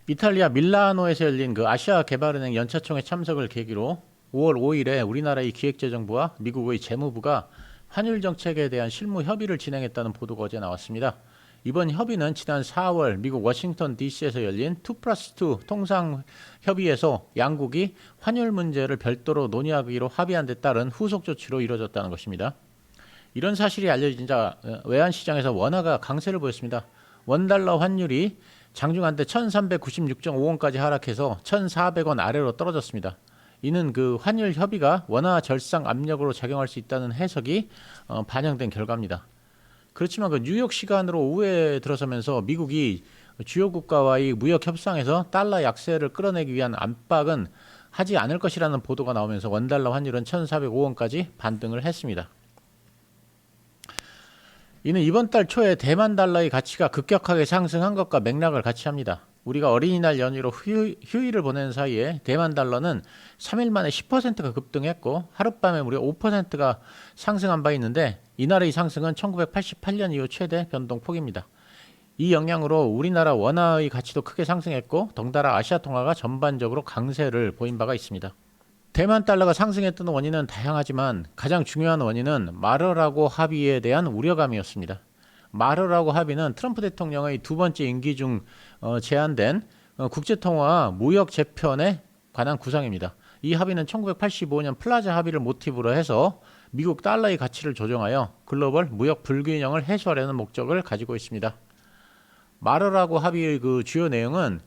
이탈리아 밀라노에서 열린 그 아시아개발은행 연차총회 참석을 계기로 5월 5일에 우리나라의 기획재정부와 미국의 재무부가 환율 정책에 대한 실무 협의를 진행했다는 보도가 어제 나왔습니다. 이번 협의는 지난 4월 미국 워싱턴 DC에서 열린 2+2 통상협의에서 양국이 환율 문제를 별도로 논의하기로 합의한 데 따른 후속 조치로 이루어졌다는 것입니다. 이런 사실이 알려지자 외환시장에서 원화가 강세를 보였습니다. 원달러 환율이 장중 한때 1396.5원까지 하락해서 1400원 아래로 떨어졌습니다. 이는 그 환율 협의가 원화 절상 압력으로 작용할 수 있다는 해석이 반영된 결과입니다. 그렇지만 그 뉴욕 시간으로 오후에 들어서면서 미국이 주요 국가와의 무역 협상에서 달러 약세를 끌어내기 위한 압박은 하지 않을 것이라는 보도가 나오면서 원달러 환율은 1405원까지 반등을 했습니다. 이는 이번 달 초에 대만 달러의 가치가 급격하게 상승한 것과 맥락을 같이 합니다. 우리가 어린이날 연휴로 휴일을 보내는 사이에 대만 달러는 3일 만에 10%가 급등했고 하룻밤에 무려 5%가 상승한 바 있는데 이 나라의 상승은 1988년 이후 최대 변동폭입니다. 이 영향으로 우리나라 원화의 가치도 크게 상승했고 덩달아 아시아 통화가 전반적으로 강세를 보인 바가 있습니다. 대만 달러가 상승했던 원인은 다양하지만 가장 중요한 원인은 마르라고 합의에 대한 우려감이었습니다. 마르라고 합의는 트럼프 대통령의 두 번째 임기 중 제안된 국제통화와 무역 재편에 관한 구상입니다. 이 합의는 1985년 플라자 합의를 모티브로 해서 미국 달러의 가치를 조정하여 글로벌 무역 불균형을 해소하려는 목적을 가지고 있습니다. 마르라고 합의의 그 주요 내용은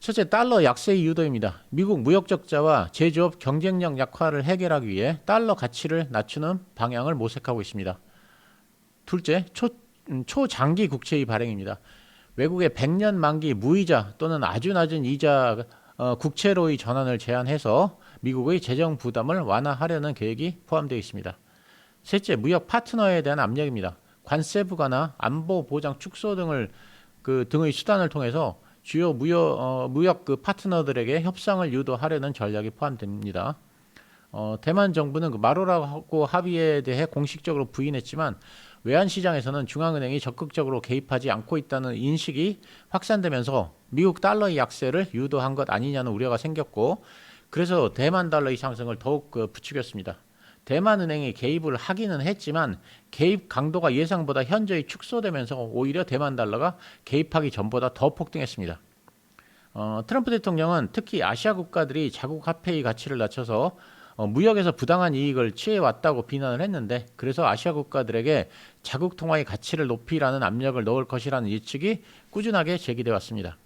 첫째, 달러 약세의 유도입니다. 미국 무역 적자와 제조업 경쟁력 약화를 해결하기 위해 달러 가치를 낮추는 방향을 모색하고 있습니다. 둘째, 초장기 국채의 발행입니다. 외국의 100년 만기 무이자 또는 아주 낮은 이자 국채로의 전환을 제한해서 미국의 재정 부담을 완화하려는 계획이 포함되어 있습니다. 셋째, 무역 파트너에 대한 압력입니다. 관세 부과나 안보 보장 축소 등의 수단을 통해서 주요 무역 그 파트너들에게 협상을 유도하려는 전략이 포함됩니다. 대만 정부는 그 마르라고 합의에 대해 공식적으로 부인했지만 외환시장에서는 중앙은행이 적극적으로 개입하지 않고 있다는 인식이 확산되면서 미국 달러의 약세를 유도한 것 아니냐는 우려가 생겼고 그래서 대만 달러의 상승을 더욱 부추겼습니다. 대만은행이 개입을 하기는 했지만 개입 강도가 예상보다 현저히 축소되면서 오히려 대만 달러가 개입하기 전보다 더 폭등했습니다. 트럼프 대통령은 특히 아시아 국가들이 자국 화폐의 가치를 낮춰서 무역에서 부당한 이익을 취해왔다고 비난을 했는데 그래서 아시아 국가들에게 자국 통화의 가치를 높이라는 압력을 넣을 것이라는 예측이 꾸준하게 제기돼 왔습니다.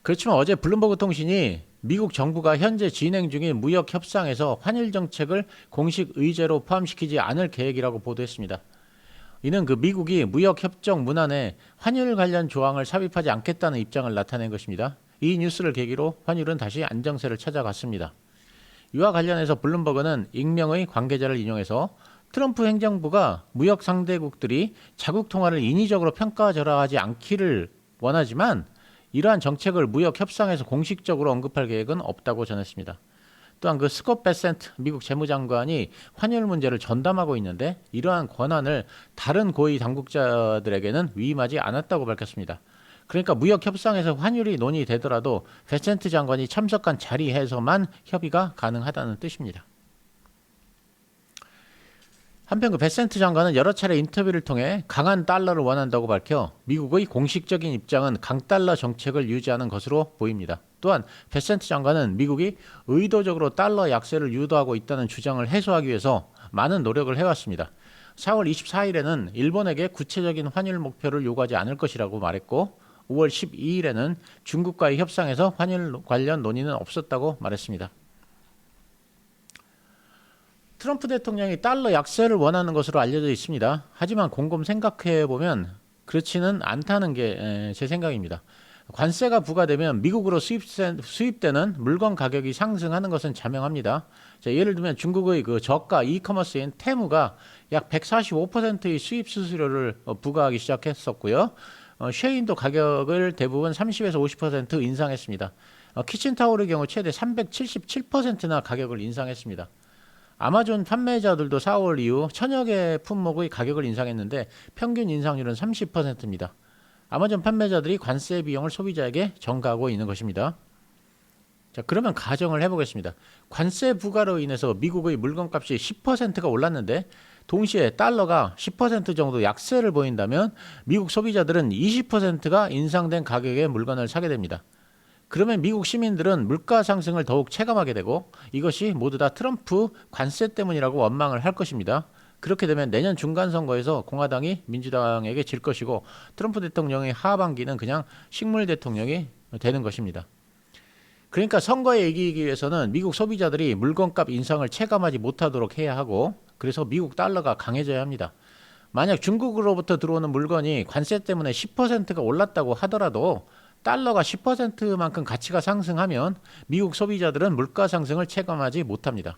그렇지만 어제 블룸버그 통신이 미국 정부가 현재 진행 중인 무역 협상에서 환율 정책을 공식 의제로 포함시키지 않을 계획이라고 보도했습니다. 이는 그 미국이 무역 협정 문안에 환율 관련 조항을 삽입하지 않겠다는 입장을 나타낸 것입니다. 이 뉴스를 계기로 환율은 다시 안정세를 찾아갔습니다. 이와 관련해서 블룸버그는 익명의 관계자를 인용해서 트럼프 행정부가 무역 상대국들이 자국 통화를 인위적으로 평가절하하지 않기를 원하지만 이러한 정책을 무역 협상에서 공식적으로 언급할 계획은 없다고 전했습니다. 또한 그 스콧 베센트 미국 재무장관이 환율 문제를 전담하고 있는데 이러한 권한을 다른 고위 당국자들에게는 위임하지 않았다고 밝혔습니다. 그러니까 무역 협상에서 환율이 논의되더라도 베센트 장관이 참석한 자리에서만 협의가 가능하다는 뜻입니다. 한편 그 베센트 장관은 여러 차례 인터뷰를 통해 강한 달러를 원한다고 밝혀 미국의 공식적인 입장은 강달러 정책을 유지하는 것으로 보입니다. 또한 베센트 장관은 미국이 의도적으로 달러 약세를 유도하고 있다는 주장을 해소하기 위해서 많은 노력을 해왔습니다. 4월 24일에는 일본에게 구체적인 환율 목표를 요구하지 않을 것이라고 말했고 5월 12일에는 중국과의 협상에서 환율 관련 논의는 없었다고 말했습니다. 트럼프 대통령이 달러 약세를 원하는 것으로 알려져 있습니다. 하지만 곰곰 생각해보면 그렇지는 않다는 게 제 생각입니다. 관세가 부과되면 미국으로 수입되는 물건 가격이 상승하는 것은 자명합니다. 자, 예를 들면 중국의 그 저가 이커머스인 테무가 약 145%의 수입 수수료를 부과하기 시작했었고요. 쉐인도 가격을 대부분 30에서 50% 인상했습니다. 키친타올의 경우 최대 377%나 가격을 인상했습니다. 아마존 판매자들도 4월 이후 천여 개 품목의 가격을 인상했는데 평균 인상률은 30%입니다. 아마존 판매자들이 관세 비용을 소비자에게 전가하고 있는 것입니다. 자, 그러면 가정을 해보겠습니다. 관세 부과로 인해서 미국의 물건값이 10%가 올랐는데 동시에 달러가 10% 정도 약세를 보인다면 미국 소비자들은 20%가 인상된 가격의 물건을 사게 됩니다. 그러면 미국 시민들은 물가 상승을 더욱 체감하게 되고 이것이 모두 다 트럼프 관세 때문이라고 원망을 할 것입니다. 그렇게 되면 내년 중간선거에서 공화당이 민주당에게 질 것이고 트럼프 대통령의 하반기는 그냥 식물 대통령이 되는 것입니다. 그러니까 선거에 이기기 위해서는 미국 소비자들이 물건값 인상을 체감하지 못하도록 해야 하고 그래서 미국 달러가 강해져야 합니다. 만약 중국으로부터 들어오는 물건이 관세 때문에 10%가 올랐다고 하더라도 달러가 10%만큼 가치가 상승하면 미국 소비자들은 물가 상승을 체감하지 못합니다.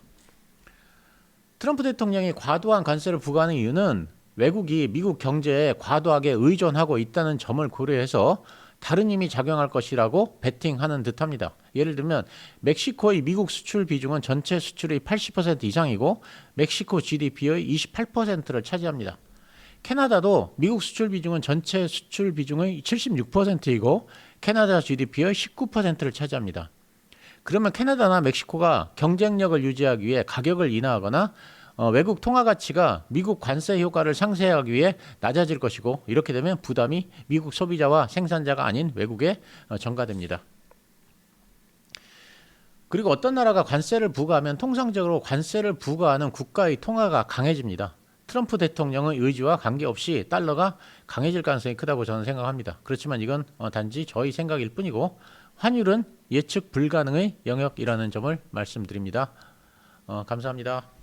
트럼프 대통령이 과도한 관세를 부과하는 이유는 외국이 미국 경제에 과도하게 의존하고 있다는 점을 고려해서 다른 힘이 작용할 것이라고 베팅하는 듯합니다. 예를 들면 멕시코의 미국 수출 비중은 전체 수출의 80% 이상이고 멕시코 GDP의 28%를 차지합니다. 캐나다도 미국 수출 비중은 전체 수출 비중의 76%이고 캐나다 GDP의 19%를 차지합니다. 그러면 캐나다나 멕시코가 경쟁력을 유지하기 위해 가격을 인하하거나 외국 통화 가치가 미국 관세 효과를 상쇄하기 위해 낮아질 것이고 이렇게 되면 부담이 미국 소비자와 생산자가 아닌 외국에 전가됩니다. 그리고 어떤 나라가 관세를 부과하면 통상적으로 관세를 부과하는 국가의 통화가 강해집니다. 트럼프 대통령의 의지와 관계없이 달러가 강해질 가능성이 크다고 저는 생각합니다. 그렇지만 이건 단지 저의 생각일 뿐이고 환율은 예측 불가능의 영역이라는 점을 말씀드립니다. 감사합니다.